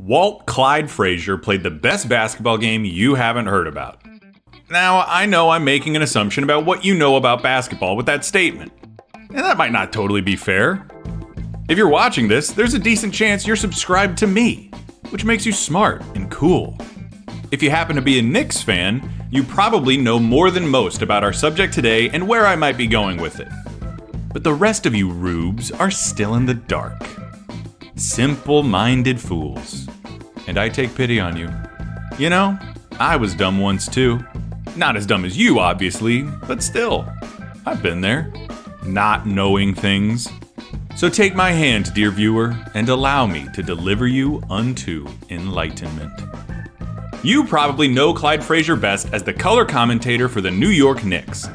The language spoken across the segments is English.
Walt Clyde Frazier played the best basketball game you haven't heard about. Now, I know I'm making an assumption about what you know about basketball with that statement, and that might not totally be fair. If you're watching this, there's a decent chance you're subscribed to me, which makes you smart and cool. If you happen to be a Knicks fan, you probably know more than most about our subject today and where I might be going with it. But the rest of you rubes are still in the dark. Simple-minded fools. And I take pity on you. You know, I was dumb once too. Not as dumb as you, obviously, but still. I've been there. Not knowing things. So take my hand, dear viewer, and allow me to deliver you unto enlightenment. You probably know Clyde Frazier best as the color commentator for the New York Knicks.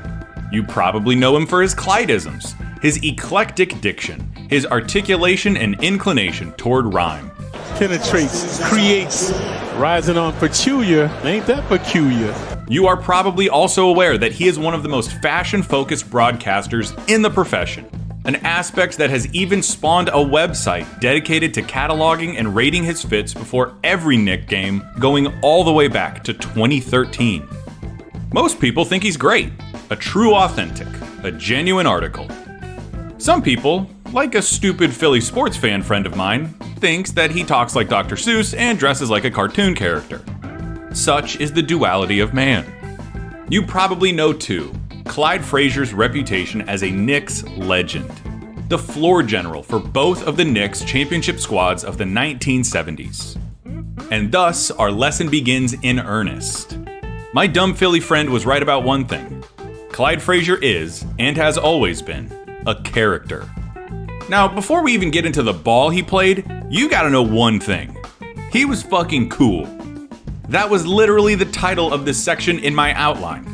You probably know him for his Clydeisms, his eclectic diction, his articulation and inclination toward rhyme. Penetrates, creates, rising on peculiar. Ain't that peculiar? You are probably also aware that he is one of the most fashion-focused broadcasters in the profession, an aspect that has even spawned a website dedicated to cataloging and rating his fits before every Knick game, going all the way back to 2013. Most people think he's great, a true authentic, a genuine article. Some people, like a stupid Philly sports fan friend of mine, thinks that he talks like Dr. Seuss and dresses like a cartoon character. Such is the duality of man. You probably know too, Clyde Frazier's reputation as a Knicks legend, the floor general for both of the Knicks championship squads of the 1970s. And thus, our lesson begins in earnest. My dumb Philly friend was right about one thing. Clyde Frazier is, and has always been, a character. Now, before we even get into the ball he played, you gotta know one thing. He was fucking cool. That was literally the title of this section in my outline.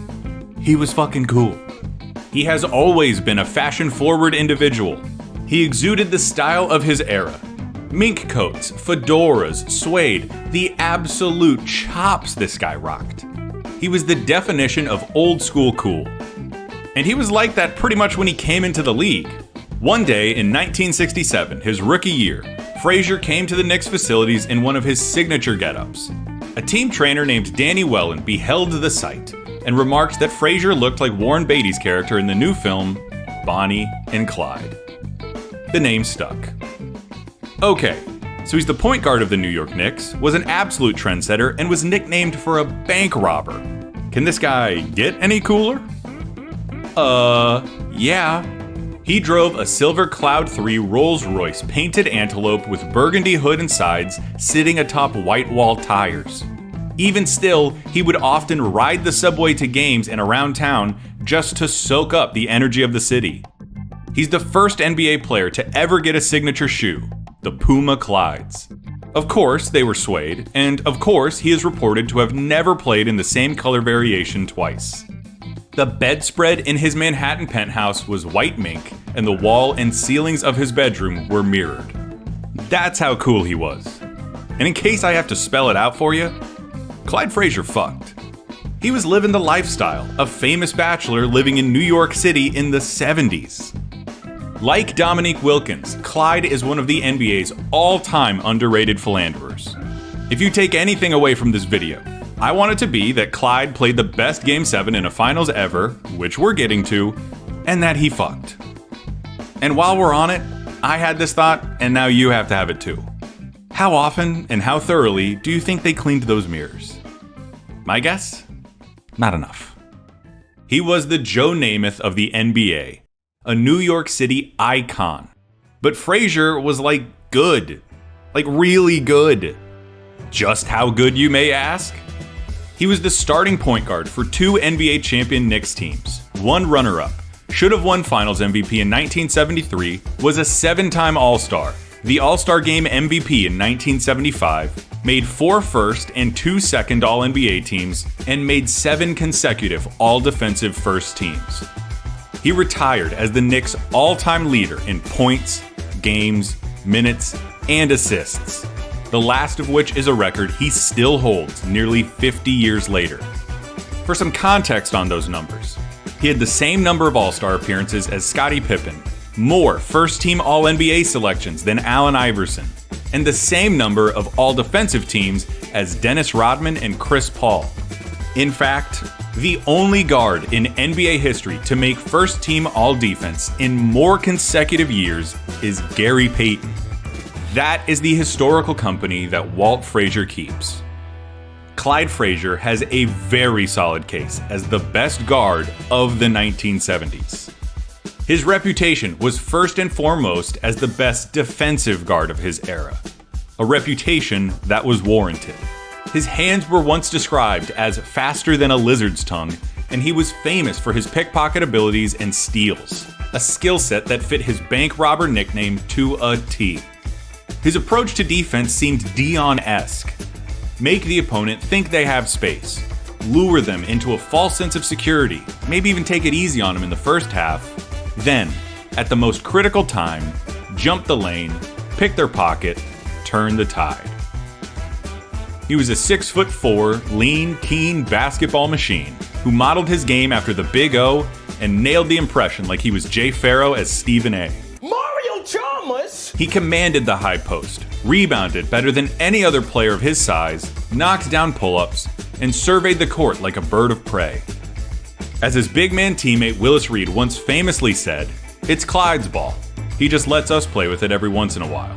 He was fucking cool. He has always been a fashion-forward individual. He exuded the style of his era. Mink coats, fedoras, suede, the absolute chops this guy rocked. He was the definition of old school cool. And he was like that pretty much when he came into the league. One day in 1967, his rookie year, Frazier came to the Knicks facilities in one of his signature get-ups. A team trainer named Danny Wellen beheld the sight and remarked that Frazier looked like Warren Beatty's character in the new film, Bonnie and Clyde. The name stuck. Okay, so he's the point guard of the New York Knicks, was an absolute trendsetter, and was nicknamed for a bank robber. Can this guy get any cooler? Yeah. He drove a silver Cloud 3 Rolls-Royce painted Antelope with burgundy hood and sides sitting atop white wall tires. Even still, he would often ride the subway to games and around town just to soak up the energy of the city. He's the first NBA player to ever get a signature shoe, the Puma Clydes. Of course, they were suede, and of course, he is reported to have never played in the same color variation twice. The bedspread in his Manhattan penthouse was white mink, and the wall and ceilings of his bedroom were mirrored. That's how cool he was. And in case I have to spell it out for you, Clyde Frazier fucked. He was living the lifestyle, a famous bachelor living in New York City in the 70s. Like Dominique Wilkins, Clyde is one of the NBA's all-time underrated philanderers. If you take anything away from this video, I want it to be that Clyde played the best Game 7 in a finals ever, which we're getting to, and that he fucked. And while we're on it, I had this thought, and now you have to have it too. How often and how thoroughly do you think they cleaned those mirrors? My guess? Not enough. He was the Joe Namath of the NBA, a New York City icon. But Frazier was like good. Like really good. Just how good, you may ask? He was the starting point guard for two NBA champion Knicks teams, one runner-up, should have won Finals MVP in 1973, was a 7-time All-Star, the All-Star Game MVP in 1975, made 4 first and 2 second All-NBA teams, and made 7 consecutive All-Defensive first teams. He retired as the Knicks' all-time leader in points, games, minutes, and assists. The last of which is a record he still holds nearly 50 years later. For some context on those numbers, he had the same number of All-Star appearances as Scottie Pippen, more first-team All-NBA selections than Allen Iverson, and the same number of all defensive teams as Dennis Rodman and Chris Paul. In fact, the only guard in NBA history to make first team all defense in more consecutive years is Gary Payton. That is the historical company that Walt Frazier keeps. Clyde Frazier has a very solid case as the best guard of the 1970s. His reputation was first and foremost as the best defensive guard of his era, a reputation that was warranted. His hands were once described as faster than a lizard's tongue, and he was famous for his pickpocket abilities and steals, a skill set that fit his bank robber nickname to a T. His approach to defense seemed Dion-esque. Make the opponent think they have space, lure them into a false sense of security, maybe even take it easy on them in the first half, then, at the most critical time, jump the lane, pick their pocket, turn the tide. He was a 6'4", lean, keen basketball machine who modeled his game after the Big O and nailed the impression like he was Jay Farrow as Stephen A. Mario Chalmers! He commanded the high post, rebounded better than any other player of his size, knocked down pull-ups, and surveyed the court like a bird of prey. As his big man teammate Willis Reed once famously said, "It's Clyde's ball. He just lets us play with it every once in a while."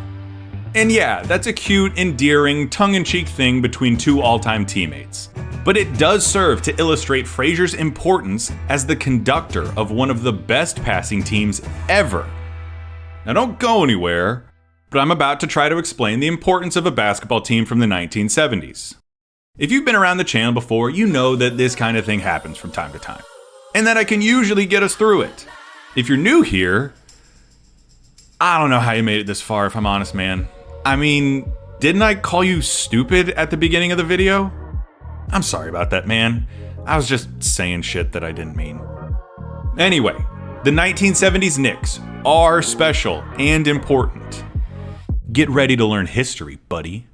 And yeah, that's a cute, endearing, tongue-in-cheek thing between two all-time teammates. But it does serve to illustrate Frazier's importance as the conductor of one of the best passing teams ever. Now don't go anywhere, but I'm about to try to explain the importance of a basketball team from the 1970s. If you've been around the channel before, you know that this kind of thing happens from time to time, and that I can usually get us through it. If you're new here, I don't know how you made it this far, if I'm honest, man. I mean, didn't I call you stupid at the beginning of the video? I'm sorry about that, man. I was just saying shit that I didn't mean. Anyway, the 1970s Knicks are special and important. Get ready to learn history, buddy.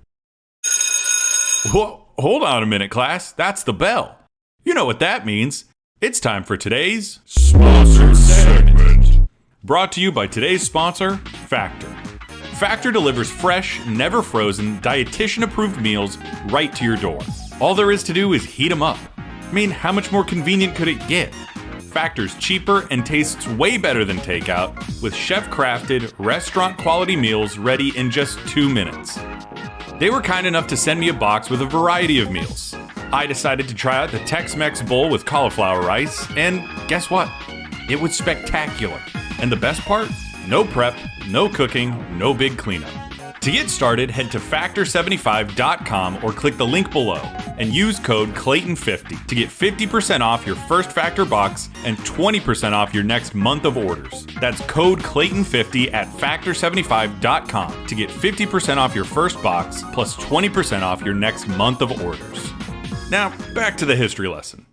Whoa. Hold on a minute, class. That's the bell. You know what that means. It's time for today's sponsored segment. Brought to you by today's sponsor, Factor. Factor delivers fresh, never frozen, dietitian-approved meals right to your door. All there is to do is heat them up. I mean, how much more convenient could it get? Factor's cheaper and tastes way better than takeout, with chef-crafted, restaurant-quality meals ready in just 2 minutes. They were kind enough to send me a box with a variety of meals. I decided to try out the Tex-Mex bowl with cauliflower rice, and guess what? It was spectacular. And the best part? No prep, no cooking, no big cleanup. To get started, head to factor75.com or click the link below and use code Clayton50 to get 50% off your first Factor box and 20% off your next month of orders. That's code Clayton50 at factor75.com to get 50% off your first box plus 20% off your next month of orders. Now, back to the history lesson.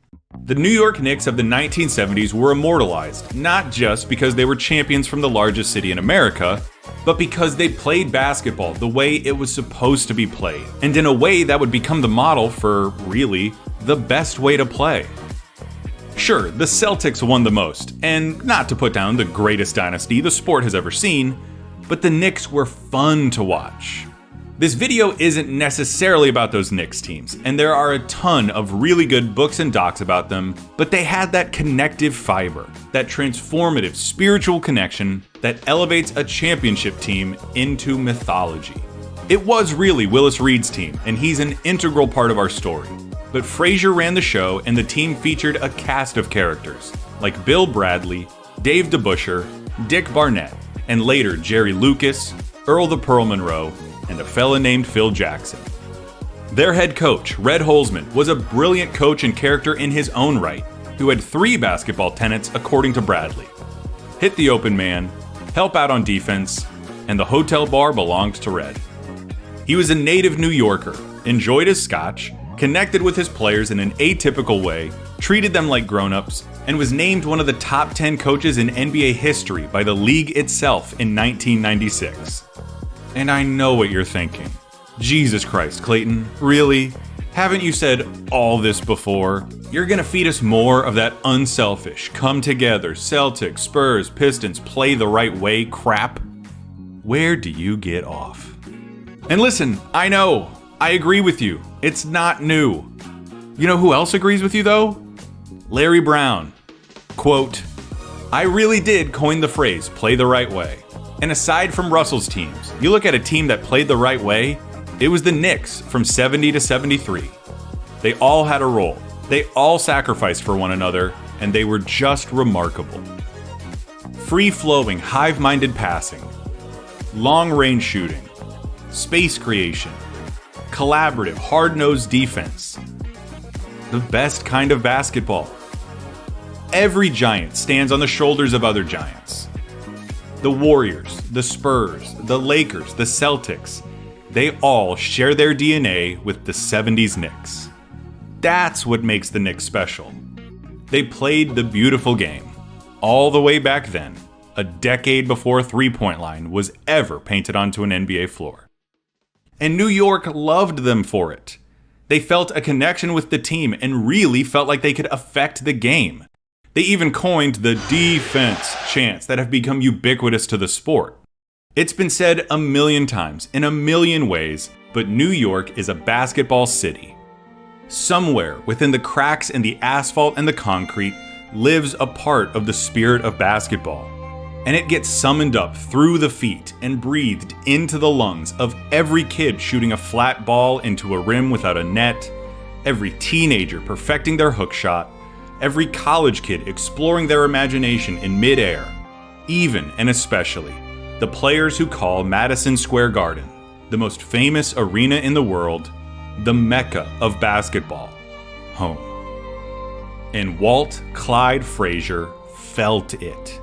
The New York Knicks of the 1970s were immortalized, not just because they were champions from the largest city in America, but because they played basketball the way it was supposed to be played, and in a way that would become the model for, really, the best way to play. Sure, the Celtics won the most, and not to put down the greatest dynasty the sport has ever seen, but the Knicks were fun to watch. This video isn't necessarily about those Knicks teams, and there are a ton of really good books and docs about them, but they had that connective fiber, that transformative spiritual connection that elevates a championship team into mythology. It was really Willis Reed's team, and he's an integral part of our story. But Frazier ran the show, and the team featured a cast of characters, like Bill Bradley, Dave DeBusschere, Dick Barnett, and later Jerry Lucas, Earl the Pearl Monroe, and a fella named Phil Jackson. Their head coach, Red Holzman, was a brilliant coach and character in his own right, who had 3 basketball tenets according to Bradley: hit the open man, help out on defense, and the hotel bar belonged to Red. He was a native New Yorker, enjoyed his scotch, connected with his players in an atypical way, treated them like grown-ups, and was named one of the top 10 coaches in NBA history by the league itself in 1996. And I know what you're thinking. Jesus Christ, Clayton, really? Haven't you said all this before? You're gonna feed us more of that unselfish, come together, Celtics, Spurs, Pistons, play the right way crap? Where do you get off? And listen, I know, I agree with you. It's not new. You know who else agrees with you though? Larry Brown. Quote, "I really did coin the phrase, play the right way. And aside from Russell's teams, you look at a team that played the right way, it was the Knicks from 70 to 73. They all had a role. They all sacrificed for one another, and they were just remarkable. Free-flowing, hive-minded passing, long-range shooting, space creation, collaborative, hard-nosed defense. The best kind of basketball. Every giant stands on the shoulders of other giants. The Warriors, the Spurs, the Lakers, the Celtics, they all share their DNA with the 70s Knicks. That's what makes the Knicks special. They played the beautiful game, all the way back then, a decade before a three-point line was ever painted onto an NBA floor. And New York loved them for it. They felt a connection with the team and really felt like they could affect the game. They even coined the defense chants that have become ubiquitous to the sport. It's been said a million times, in a million ways, but New York is a basketball city. Somewhere within the cracks in the asphalt and the concrete lives a part of the spirit of basketball. And it gets summoned up through the feet and breathed into the lungs of every kid shooting a flat ball into a rim without a net, every teenager perfecting their hook shot, every college kid exploring their imagination in midair, even and especially the players who call Madison Square Garden, the most famous arena in the world, the Mecca of basketball, home. And Walt Clyde Frazier felt it.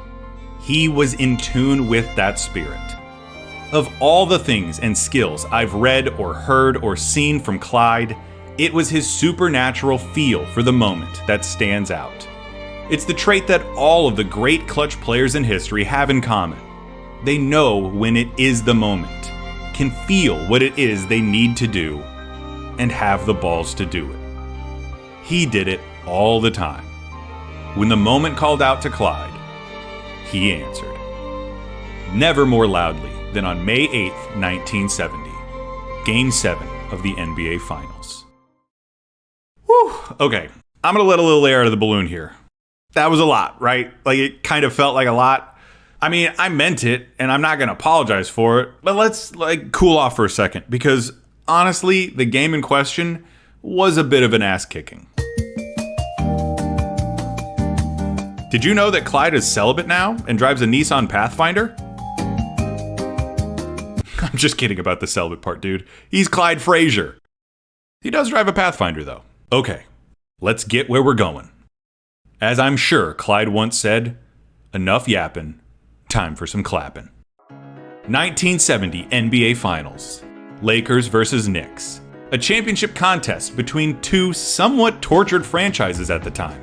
He was in tune with that spirit. Of all the things and skills I've read or heard or seen from Clyde, it was his supernatural feel for the moment that stands out. It's the trait that all of the great clutch players in history have in common. They know when it is the moment, can feel what it is they need to do, and have the balls to do it. He did it all the time. When the moment called out to Clyde, he answered. Never more loudly than on May 8th, 1970, Game 7 of the NBA Finals. Whew, okay, I'm gonna let a little air out of the balloon here. That was a lot, right? Like, it kind of felt like a lot. I mean, I meant it, and I'm not gonna apologize for it, but let's cool off for a second, because honestly, the game in question was a bit of an ass-kicking. Did you know that Clyde is celibate now and drives a Nissan Pathfinder? I'm just kidding about the celibate part, dude. He's Clyde Frazier. He does drive a Pathfinder, though. Okay, let's get where we're going. As I'm sure Clyde once said, enough yapping, time for some clapping. 1970 NBA Finals. Lakers versus Knicks. A championship contest between two somewhat tortured franchises at the time.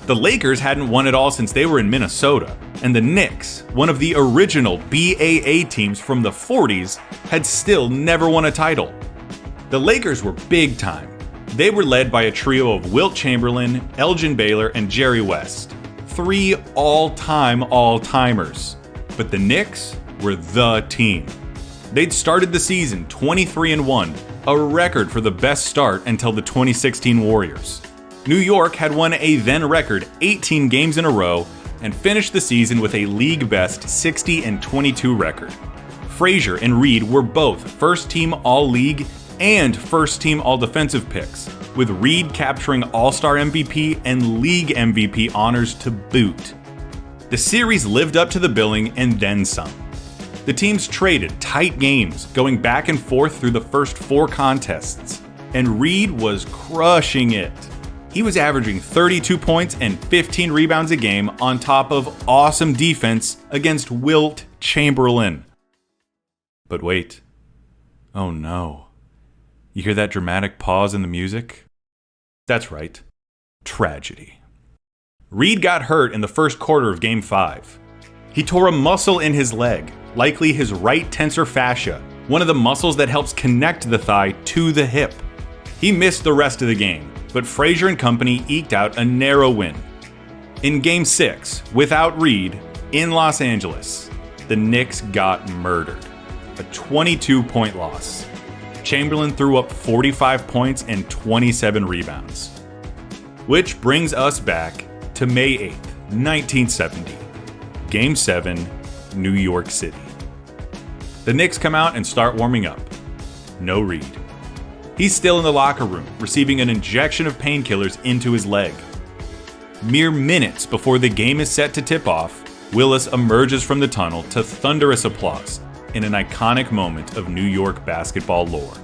The Lakers hadn't won it all since they were in Minnesota, and the Knicks, one of the original BAA teams from the 40s, had still never won a title. The Lakers were big time. They were led by a trio of Wilt Chamberlain, Elgin Baylor, and Jerry West. 3 all-time all-timers. But the Knicks were the team. They'd started the season 23-1, a record for the best start until the 2016 Warriors. New York had won a then-record 18 games in a row and finished the season with a league-best 60-22 record. Frazier and Reed were both first-team All-League and first-team All-Defensive picks, with Reed capturing All-Star MVP and League MVP honors to boot. The series lived up to the billing and then some. The teams traded tight games, going back and forth through the first 4 contests, and Reed was crushing it. He was averaging 32 points and 15 rebounds a game on top of awesome defense against Wilt Chamberlain. But wait. Oh no. You hear that dramatic pause in the music? That's right. Tragedy. Reed got hurt in the first quarter of Game 5. He tore a muscle in his leg, likely his right tensor fascia, one of the muscles that helps connect the thigh to the hip. He missed the rest of the game, but Frazier and company eked out a narrow win. In Game 6, without Reed, in Los Angeles, the Knicks got murdered. a 22-point loss. Chamberlain threw up 45 points and 27 rebounds. Which brings us back to May 8th, 1970. Game 7, New York City. The Knicks come out and start warming up. No Reed. He's still in the locker room, receiving an injection of painkillers into his leg. Mere minutes before the game is set to tip off, Willis emerges from the tunnel to thunderous applause in an iconic moment of New York basketball lore.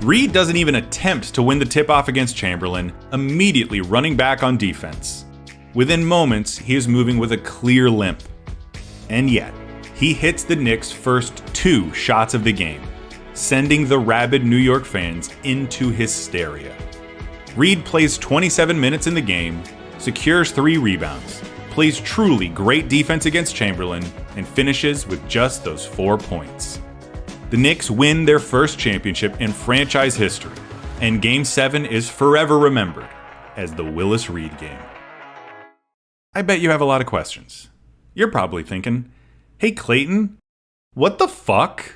Reed doesn't even attempt to win the tip-off against Chamberlain, immediately running back on defense. Within moments, he is moving with a clear limp. And yet, he hits the Knicks' first 2 shots of the game, sending the rabid New York fans into hysteria. Reed plays 27 minutes in the game, secures 3 rebounds, plays truly great defense against Chamberlain, and finishes with just those 4 points. The Knicks win their first championship in franchise history, and Game 7 is forever remembered as the Willis Reed game. I bet you have a lot of questions. You're probably thinking, hey Clayton, what the fuck?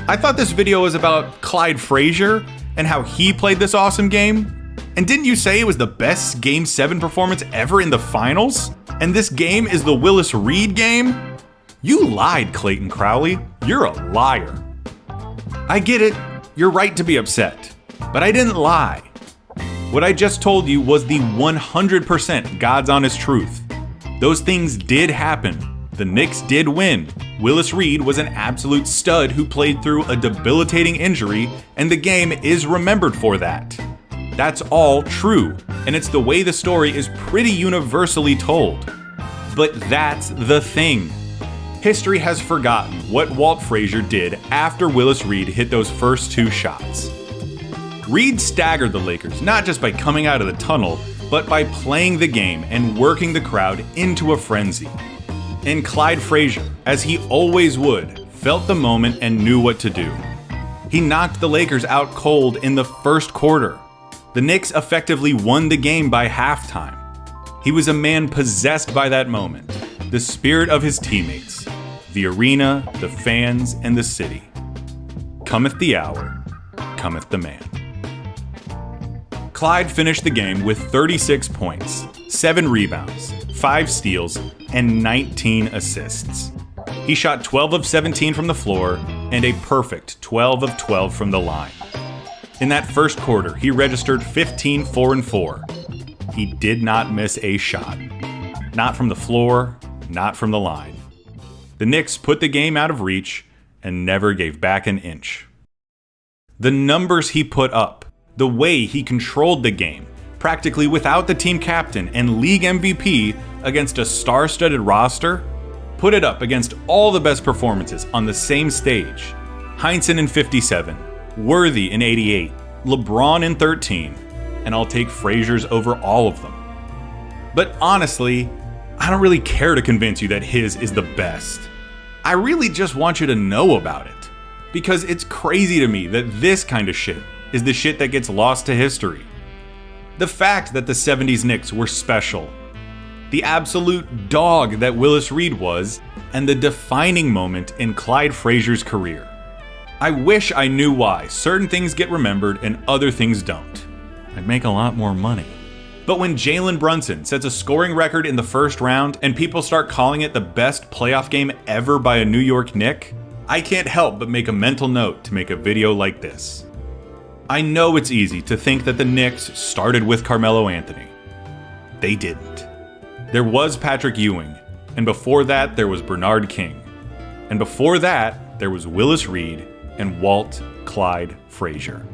I thought this video was about Clyde Frazier and how he played this awesome game. And didn't you say it was the best Game 7 performance ever in the finals? And this game is the Willis Reed game? You lied, Clayton Crowley. You're a liar. I get it, you're right to be upset, but I didn't lie. What I just told you was the 100% God's honest truth. Those things did happen. The Knicks did win. Willis Reed was an absolute stud who played through a debilitating injury, and the game is remembered for that. That's all true, and it's the way the story is pretty universally told. But that's the thing. History has forgotten what Walt Frazier did after Willis Reed hit those first 2 shots. Reed staggered the Lakers not just by coming out of the tunnel, but by playing the game and working the crowd into a frenzy. And Clyde Frazier, as he always would, felt the moment and knew what to do. He knocked the Lakers out cold in the first quarter. The Knicks effectively won the game by halftime. He was a man possessed by that moment, the spirit of his teammates, the arena, the fans, and the city. Cometh the hour, cometh the man. Clyde finished the game with 36 points, 7 rebounds, 5 steals, and 19 assists. He shot 12 of 17 from the floor and a perfect 12 of 12 from the line. In that first quarter, he registered 15 4-4. He did not miss a shot. Not from the floor, not from the line. The Knicks put the game out of reach and never gave back an inch. The numbers he put up, the way he controlled the game, practically without the team captain and league MVP against a star-studded roster, put it up against all the best performances on the same stage. Heinsohn in 57, Worthy in 88, LeBron in 13, and I'll take Frazier's over all of them. But honestly, I don't really care to convince you that his is the best. I really just want you to know about it, because it's crazy to me that this kind of shit is the shit that gets lost to history. The fact that the 70s Knicks were special, the absolute dog that Willis Reed was, and the defining moment in Clyde Frazier's career. I wish I knew why certain things get remembered and other things don't. I'd make a lot more money. But when Jalen Brunson sets a scoring record in the first round and people start calling it the best playoff game ever by a New York Knick, I can't help but make a mental note to make a video like this. I know it's easy to think that the Knicks started with Carmelo Anthony. They didn't. There was Patrick Ewing, and before that there was Bernard King. And before that there was Willis Reed and Walt Clyde Frazier,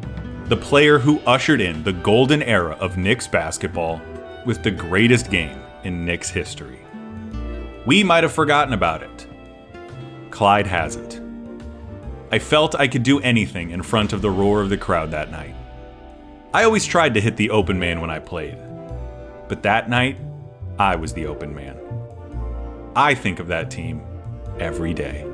the player who ushered in the golden era of Knicks basketball with the greatest game in Knicks history. We might have forgotten about it. Clyde hasn't. I felt I could do anything in front of the roar of the crowd that night. I always tried to hit the open man when I played, but that night, I was the open man. I think of that team every day.